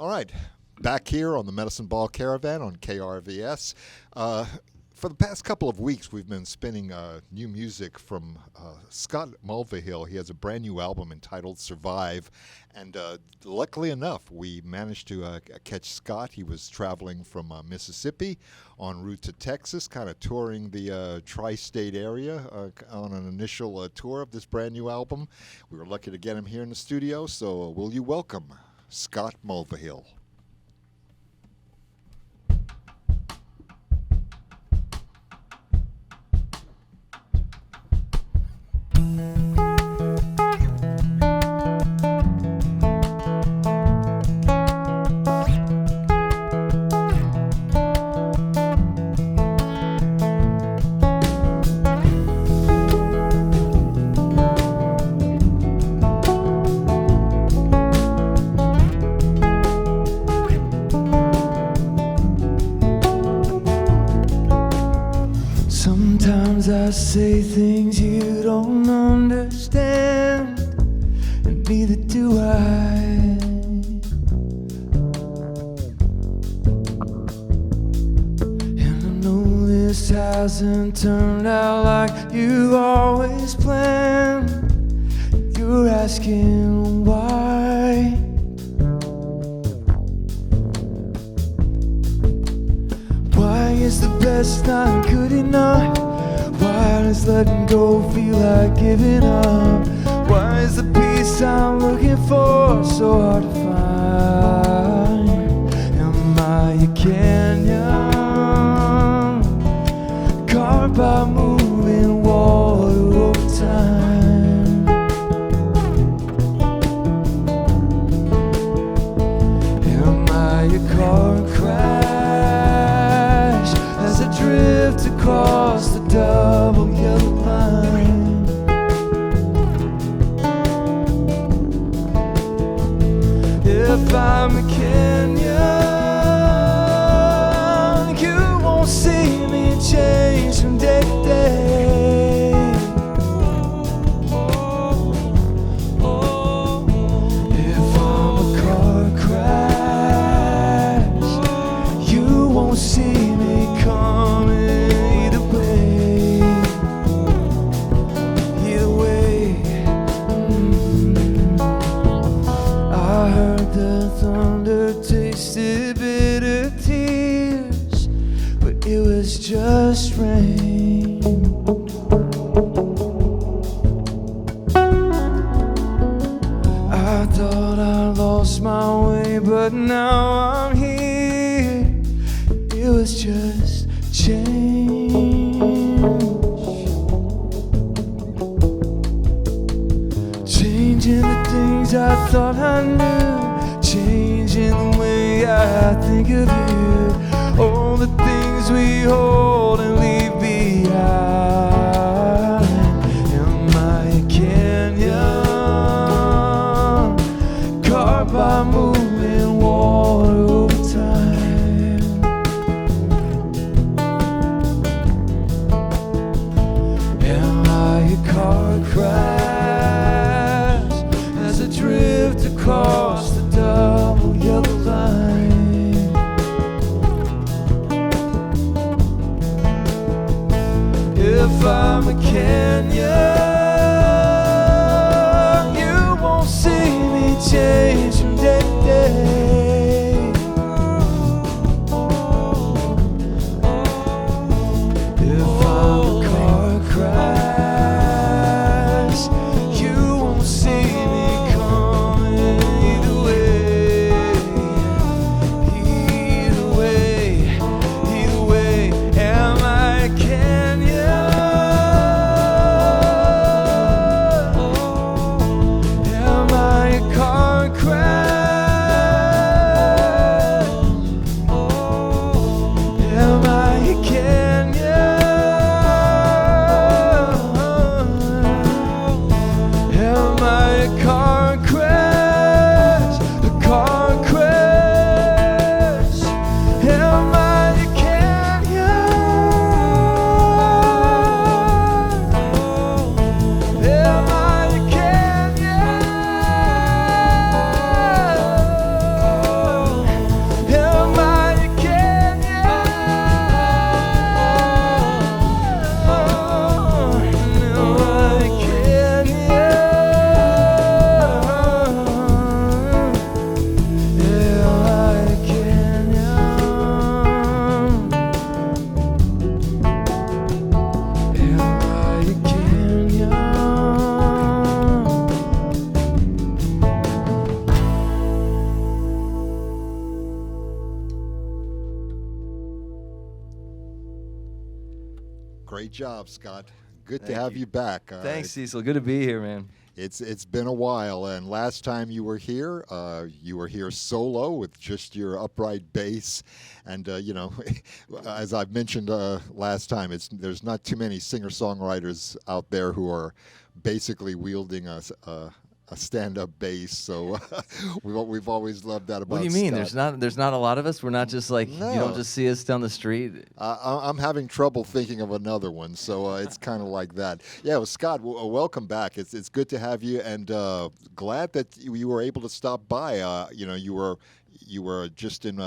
All right, back here on the Medicine Ball Caravan on KRVS. For the past couple of weeks, we've been spinning new music from Scott Mulvahill. He has a brand new album entitled Survive, and luckily enough, we managed to catch Scott. He was traveling from Mississippi en route to Texas, kind of touring the tri-state area on an initial tour of this brand new album. We were lucky to get him here in the studio, so will you welcome Scott Mulvahill. Sometimes I say things you don't understand, and neither do I. And I know this hasn't turned out like you always planned. You're asking why. Why is the best not good enough? Why does letting go feel like giving up? Why is the peace I'm looking for so hard to find? Am I a canyon carved by moving water over time? Am I a car crash as I drift across the double yellow line? If I'm a canyon, you won't see me change from day to day. If I'm a car crash, you won't see me coming either way. Either way. I heard the thunder tasted bitter tears, but it was just rain. I thought I lost my way, but now I'm here. It was just change. Changing the things I thought I knew, changing the way I think of you. All the things we hold and leave behind. Am I a canyon carved by moving water over time? Am I a car crash as I drift across the double yellow line? Great job, Scott. Good to Thank have you. you back. Thanks, Cecil. Good to be here, man. It's been a while, and last time you were here solo with just your upright bass, and as I've mentioned last time, there's not too many singer-songwriters out there who are basically wielding a stand-up bass. So we've always loved that about. What do you mean? Scott. There's not a lot of us. We're not just like No. you don't just see us down the street. I'm having trouble thinking of another one, so it's kind of like that. Yeah, well, Scott, welcome back. It's good to have you, and glad that you were able to stop by. You were just in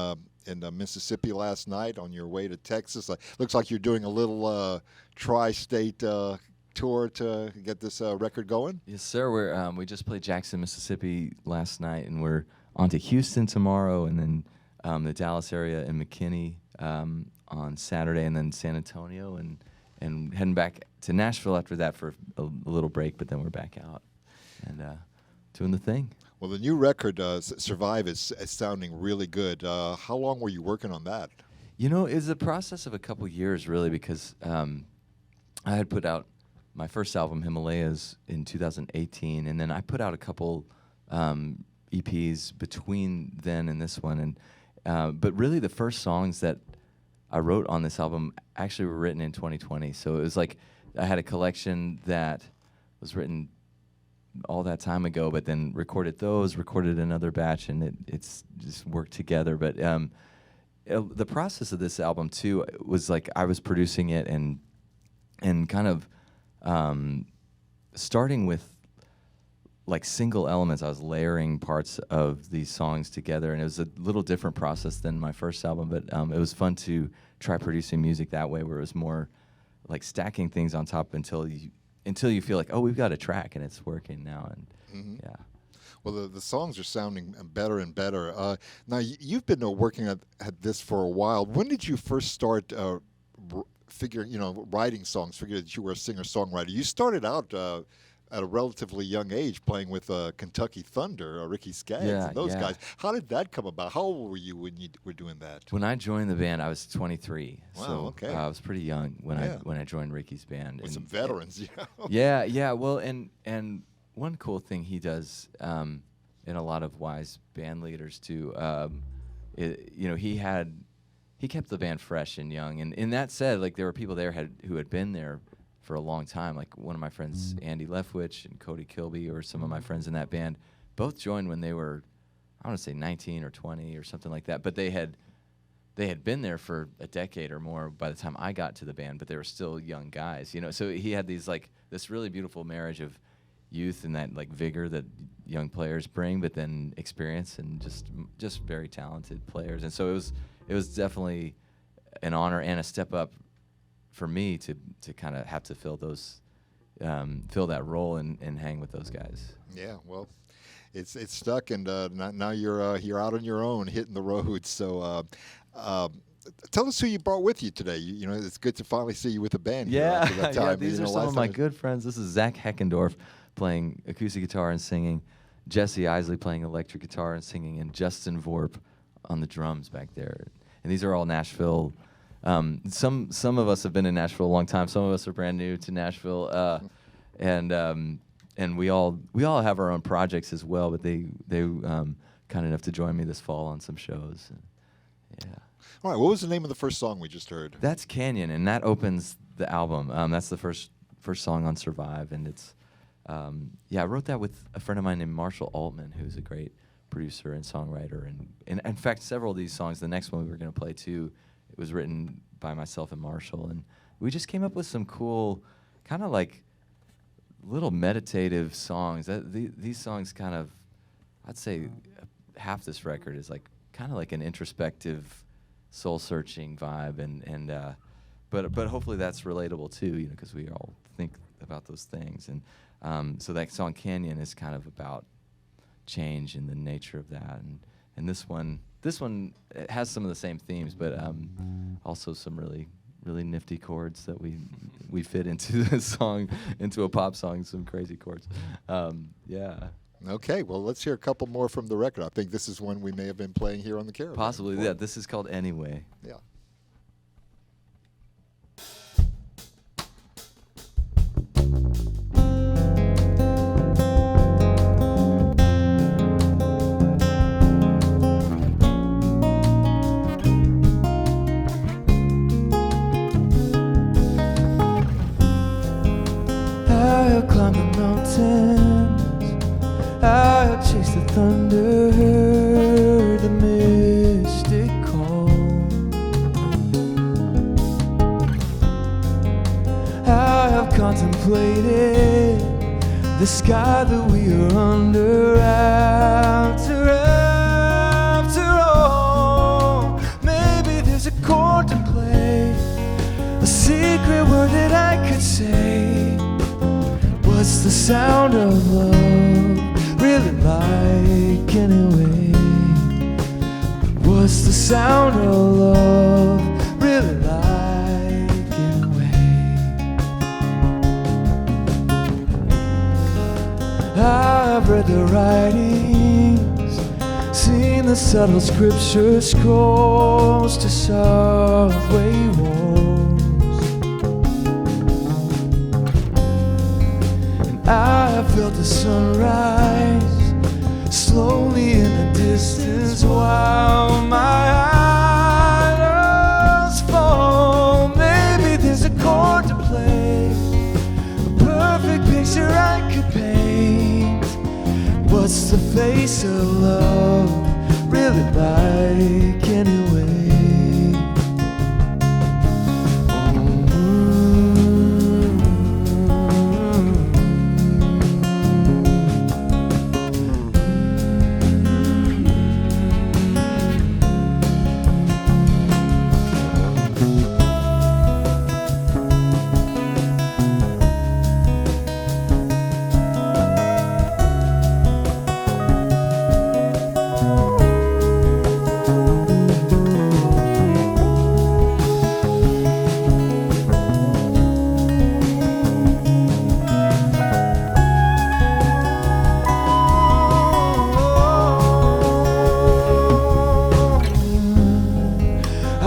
Mississippi last night on your way to Texas. Looks like you're doing a little tri-state tour to get this record going. Yes, sir. We just played Jackson, Mississippi last night, and we're on to Houston tomorrow, and then the Dallas area and McKinney on Saturday, and then San Antonio, and heading back to Nashville after that for a little break. But then we're back out and doing the thing. Well, the new record, Survive, is sounding really good. How long were you working on that? It's a process of a couple years, really, because I had put out my first album, Himalayas, in 2018, and then I put out a couple EPs between then and this one, and but really the first songs that I wrote on this album actually were written in 2020. So it was like I had a collection that was written all that time ago, but then recorded another batch, and it's just worked together. But the process of this album too was like I was producing it and kind of starting with like single elements. I was layering parts of these songs together, and it was a little different process than my first album, but it was fun to try producing music that way, where it was more like stacking things on top until you feel like, oh, we've got a track and it's working now. And yeah. Well, the songs are sounding better and better. Now, you've been working at this for a while. When did you first start writing songs, figure that you were a singer-songwriter? You started out at a relatively young age playing with Kentucky Thunder, Ricky Skaggs, and those guys. How did that come about? How old were you when you were doing that? When I joined the band, I was 23. Wow, so okay. I was pretty young when I joined Ricky's band. With some veterans, Yeah. Well, and one cool thing he does, and a lot of wise band leaders too, he kept the band fresh and young. And that said, like there were people there who had been there for a long time. Like one of my friends, Andy Leftwich and Cody Kilby, or some of my friends in that band, both joined when they were, I want to say 19 or 20 or something like that. But they had been there for a decade or more by the time I got to the band, but they were still young guys, So he had this really beautiful marriage of youth and that like vigor that young players bring, but then experience and just very talented players. And so it was definitely an honor and a step up for me to kind of have to fill that role and hang with those guys. Yeah, well, it's stuck, and now you're out on your own, hitting the road. So tell us who you brought with you today. It's good to finally see you with a band. Yeah, here after that time. these are some of my good friends. This is Zach Heckendorf playing acoustic guitar and singing, Jesse Isley playing electric guitar and singing, and Justin Vorp on the drums back there. And these are all Nashville. Some of us have been in Nashville a long time. Some of us are brand new to Nashville, and we all have our own projects as well. But they kind enough to join me this fall on some shows. Yeah. All right. What was the name of the first song we just heard? That's Canyon, and that opens the album. That's the first song on Survive, and it's I wrote that with a friend of mine named Marshall Altman, who's a great producer and songwriter, and in fact several of these songs, the next one we were going to play too, it was written by myself and Marshall, and we just came up with some cool kind of like little meditative songs. These songs kind of, I'd say half this record is like kind of like an introspective, soul-searching vibe, but hopefully that's relatable too, because we all think about those things, and so that song Canyon is kind of about change and the nature of that, and this one has some of the same themes, but also some really nifty chords that we fit into the song, into a pop song, some crazy chords. Yeah. Okay, well, let's hear a couple more from the record. I think this is one we may have been playing here on the Caravan. Possibly, before. yeah. This is called Anyway. Yeah. contemplated the sky that we are under. After all, maybe there's a chord to play, a secret word that I could say. What's the sound of love really like anyway? What's the sound of love really like anyway? I've read the writings, seen the subtle scripture scrolls to subway walls, and I felt the sunrise slowly in the distance while my eyes fall. Maybe there's a chord to play, a perfect picture I could paint. What's the face of love really like anyway?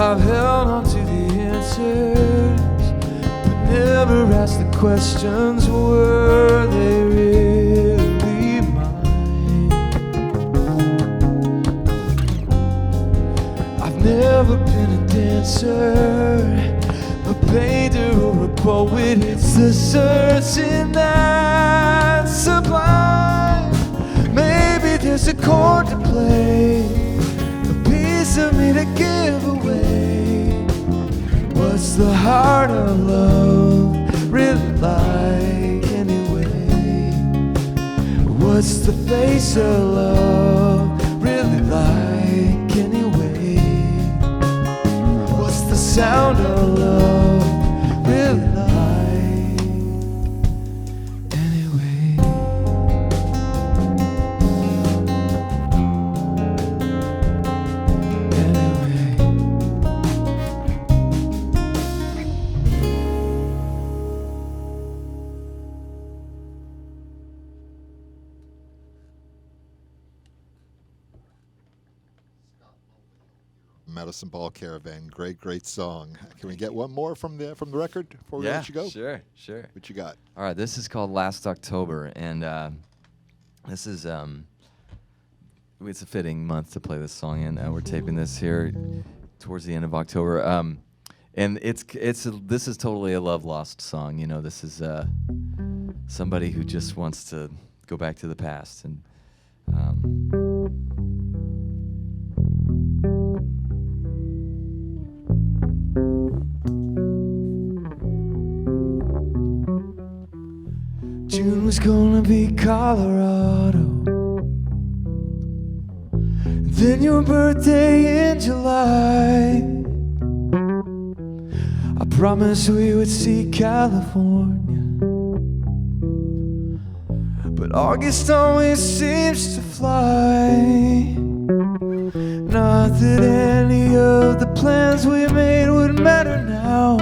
I've held on to the answers, but never asked the questions, were they really mine? I've never been a dancer, a painter or a poet. It's the searching that's sublime. Maybe there's a chord to play, a piece of me to give away. What's the heart of love really like anyway? What's the face of love really like anyway? What's the sound of love really like anyway? Medicine Ball Caravan, great song. Can we get one more from the record before we let you go? Sure. What you got? All right, this is called Last October, and this is it's a fitting month to play this song in. We're taping this here towards the end of October, and this is totally a love lost song. You know, this is somebody who just wants to go back to the past and. June was gonna be Colorado, then your birthday in July. I promised we would see California, but August always seems to fly. Not that any of the plans we made would matter now.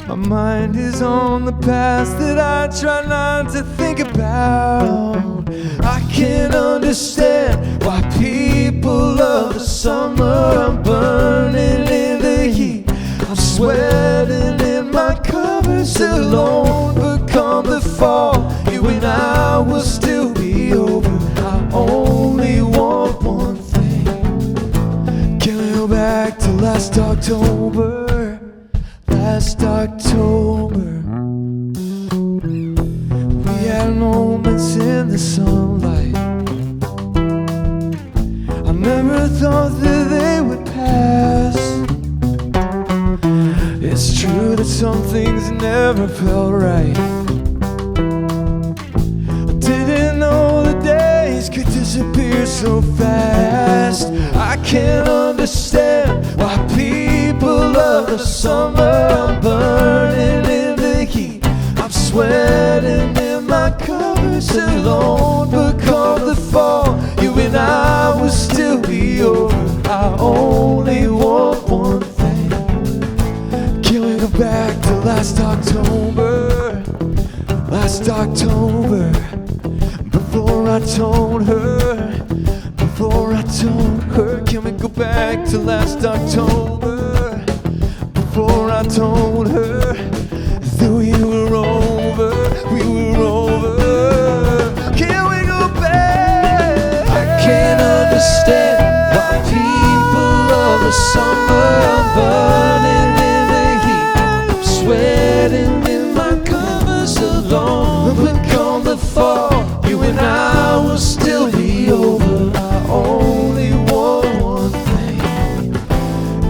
My mind is on the past that I try not to think about. I can't understand why people love the summer. I'm burning in the heat, I'm sweating in my covers alone. But come the fall, you and I will still be over. I only want one thing. Can we go back to last October? Last October, we had moments in the sunlight. I never thought that they would pass. It's true that some things never felt right. disappear so fast. I can't understand why people love the summer. I'm burning in the heat, I'm sweating in my covers alone. But come the fall, you and I will still be over. I only want one thing. Can we go back to last October? Last October, before I told her, before I told her. Can we go back to last October, before I told her that we were over, we were over. Can we go back? I can't understand why people love the summer. I'm burning in the heat, I'm sweating in my covers alone. But come the fall, you and I will still be over. I only want one thing.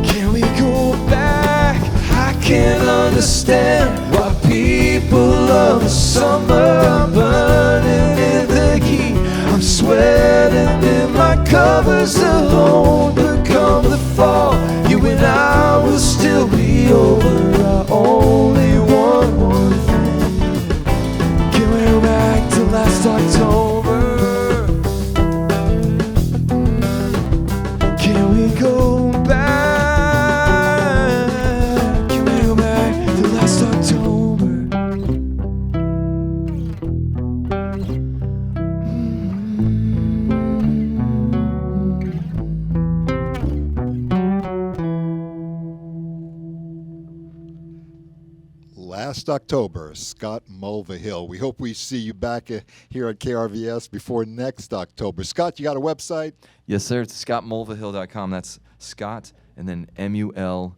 Can we go back? I can't understand why people love the summer. I'm burning in the heat, I'm sweating in my covers alone. But come the fall, you and I will still be over. I only want one thing. Can we go back to last October? Can we go back? Can we go back to last October? Last October, Scott Mulvahill. We hope we see you back here at KRVS before next October. Scott, you got a website? Yes, sir. It's scottmulvahill.com. That's Scott and then MULVAHILL.com.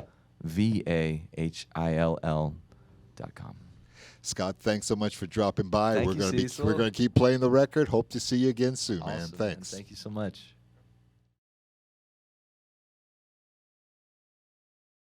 Scott, thanks so much for dropping by. Thank you, Cecil. We're gonna keep playing the record. Hope to see you again soon, man. Awesome, Thanks. Thank you so much.